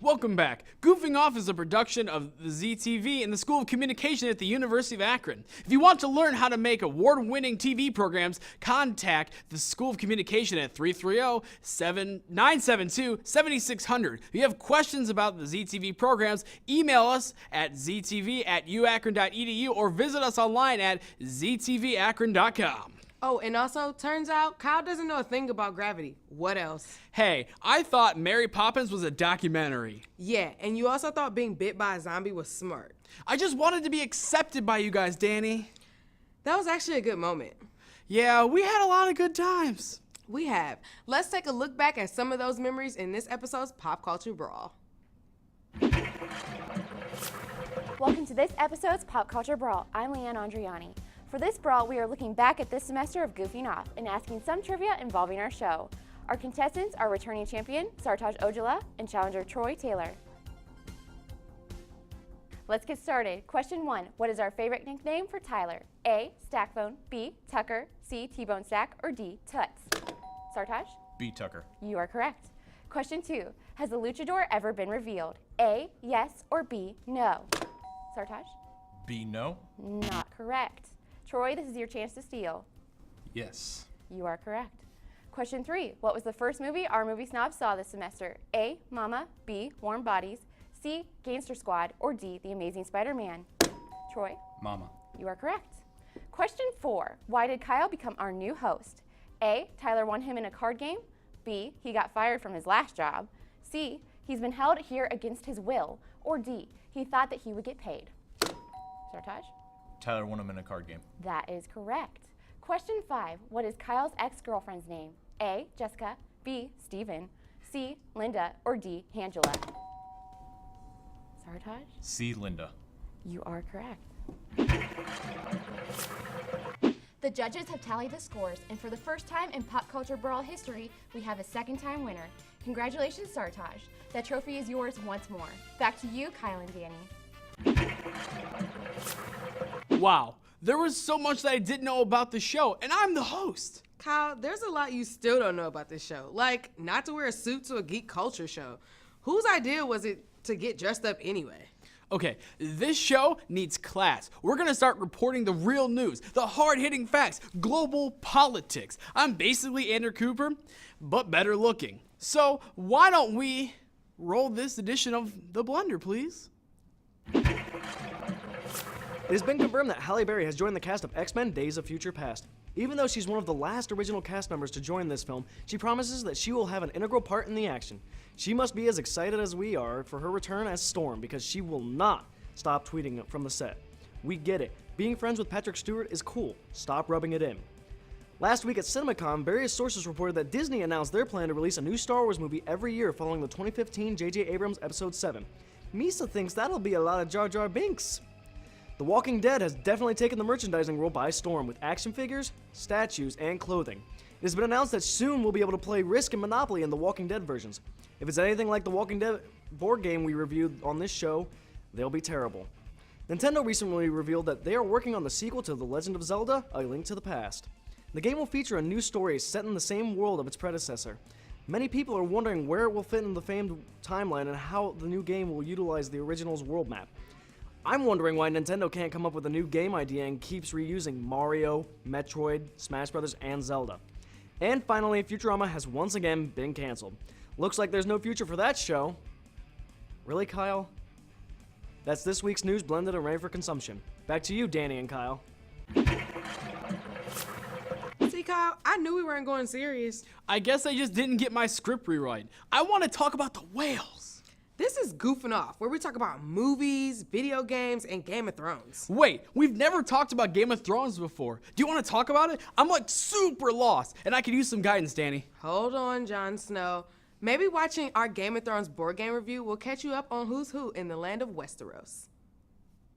Welcome back. Goofing Off is a production of the ZTV and the School of Communication at the University of Akron. If you want to learn how to make award-winning TV programs, contact the School of Communication at 330-972-7600. If you have questions about the ZTV programs, email us at ztv@uakron.edu or visit us online at ztvakron.com. Oh, and also, turns out, Kyle doesn't know a thing about gravity. What else? Hey, I thought Mary Poppins was a documentary. Yeah, and you also thought being bit by a zombie was smart. I just wanted to be accepted by you guys, Danny. That was actually a good moment. Yeah, we had a lot of good times. We have. Let's take a look back at some of those memories in this episode's Pop Culture Brawl. Welcome to this episode's Pop Culture Brawl. I'm Leanne Andriani. For this brawl, we are looking back at this semester of Goofing Off and asking some trivia involving our show. Our contestants are returning champion Sartaj Ojala and challenger Troy Taylor. Let's get started. Question 1. What is our favorite nickname for Tyler? A. Stackphone, B. Tucker, C. T-Bone Stack, or D. Toots? Sartaj? B. Tucker. You are correct. Question 2. Has the luchador ever been revealed? A. Yes, or B. No? Sartaj? B. No. Not correct. Troy, this is your chance to steal. Yes. You are correct. Question 3. What was the first movie our Movie Snobs saw this semester? A. Mama, B. Warm Bodies, C. Gangster Squad, or D. The Amazing Spider-Man? Troy? Mama. You are correct. Question 4. Why did Kyle become our new host? A. Tyler won him in a card game. B. He got fired from his last job. C. He's been held here against his will. Or D. He thought that he would get paid. Sartaj? Tyler won him in a card game. That is correct. Question 5. What is Kyle's ex-girlfriend's name? A. Jessica, B. Steven, C. Linda, or D. Angela? Sartaj? C. Linda. You are correct. The judges have tallied the scores, and for the first time in Pop Culture Brawl history, we have a second-time winner. Congratulations, Sartaj. That trophy is yours once more. Back to you, Kyle and Danny. Wow, there was so much that I didn't know about the show, and I'm the host. Kyle, there's a lot you still don't know about this show. Like, not to wear a suit to a geek culture show. Whose idea was it to get dressed up anyway? Okay, this show needs class. We're gonna start reporting the real news, the hard-hitting facts, global politics. I'm basically Andrew Cooper, but better looking. So why don't we roll this edition of The Blunder, please? It has been confirmed that Halle Berry has joined the cast of X-Men Days of Future Past. Even though she's one of the last original cast members to join this film, she promises that she will have an integral part in the action. She must be as excited as we are for her return as Storm, because she will not stop tweeting from the set. We get it. Being friends with Patrick Stewart is cool. Stop rubbing it in. Last week at CinemaCon, various sources reported that Disney announced their plan to release a new Star Wars movie every year following the 2015 J.J. Abrams Episode 7. Misa thinks that'll be a lot of Jar Jar Binks. The Walking Dead has definitely taken the merchandising world by storm with action figures, statues, and clothing. It has been announced that soon we'll be able to play Risk and Monopoly in the Walking Dead versions. If it's anything like the Walking Dead board game we reviewed on this show, they'll be terrible. Nintendo recently revealed that they are working on the sequel to The Legend of Zelda: A Link to the Past. The game will feature a new story set in the same world of its predecessor. Many people are wondering where it will fit in the famed timeline and how the new game will utilize the original's world map. I'm wondering why Nintendo can't come up with a new game idea and keeps reusing Mario, Metroid, Smash Bros., and Zelda. And finally, Futurama has once again been canceled. Looks like there's no future for that show. Really, Kyle? That's this week's news blended and ready for consumption. Back to you, Danny and Kyle. See, Kyle, I knew we weren't going serious. I guess I just didn't get my script rewrite. I want to talk about the whales. This is Goofing Off, where we talk about movies, video games, and Game of Thrones. Wait, we've never talked about Game of Thrones before. Do you want to talk about it? I'm like super lost, and I could use some guidance, Danny. Hold on, Jon Snow. Maybe watching our Game of Thrones board game review will catch you up on who's who in the land of Westeros.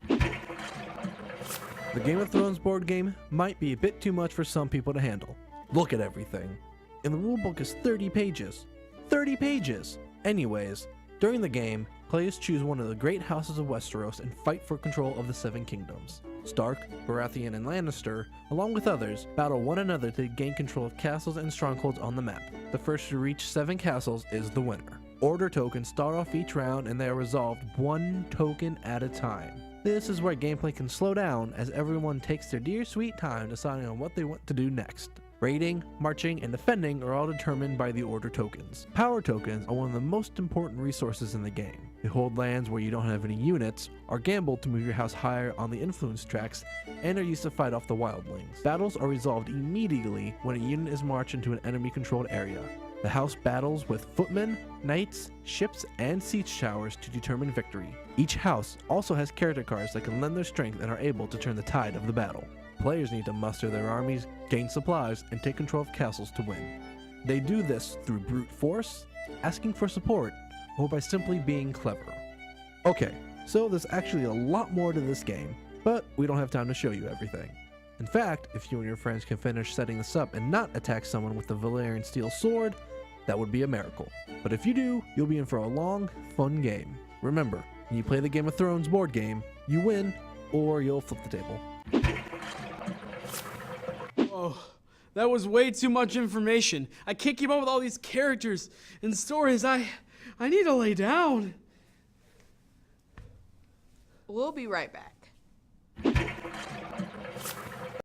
The Game of Thrones board game might be a bit too much for some people to handle. Look at everything. And the rulebook is 30 pages. 30 pages! Anyways, during the game, players choose one of the great houses of Westeros and fight for control of the Seven Kingdoms. Stark, Baratheon, and Lannister, along with others, battle one another to gain control of castles and strongholds on the map. The first to reach 7 castles is the winner. Order tokens start off each round and they are resolved 1 token at a time. This is where gameplay can slow down as everyone takes their dear sweet time deciding on what they want to do next. Raiding, marching, and defending are all determined by the order tokens. Power tokens are one of the most important resources in the game. They hold lands where you don't have any units, are gambled to move your house higher on the influence tracks, and are used to fight off the wildlings. Battles are resolved immediately when a unit is marched into an enemy-controlled area. The house battles with footmen, knights, ships, and siege towers to determine victory. Each house also has character cards that can lend their strength and are able to turn the tide of the battle. Players need to muster their armies, gain supplies, and take control of castles to win. They do this through brute force, asking for support, or by simply being clever. Okay, so there's actually a lot more to this game, but we don't have time to show you everything. In fact, if you and your friends can finish setting this up and not attack someone with the Valyrian steel sword, that would be a miracle. But if you do, you'll be in for a long, fun game. Remember, when you play the Game of Thrones board game, you win, or you'll flip the table. Oh, that was way too much information. I can't keep up with all these characters and stories. I need to lay down. We'll be right back.